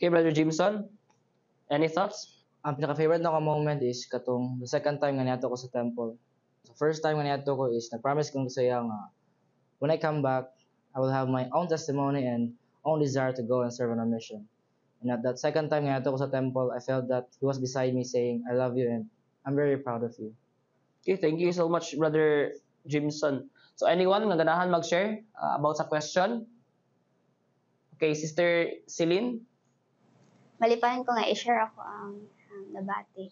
Okay, Brother Jimson, any thoughts? Ang pinaka-favorite na ko moment is katong the second time nga niadto ko sa temple. So first time nga niadto ko is nag-promise kong sa iya nga when I come back, I will have my own testimony and own desire to go and serve on a mission. And at that second time nga niadto ko sa temple, I felt that he was beside me saying, I love you and I'm very proud of you. Okay, thank you so much, Brother Jimson. So anyone nga ganahan mag-share about sa question? Okay, Sister Celine? Malipanan ko nga i-share ako ang nabati.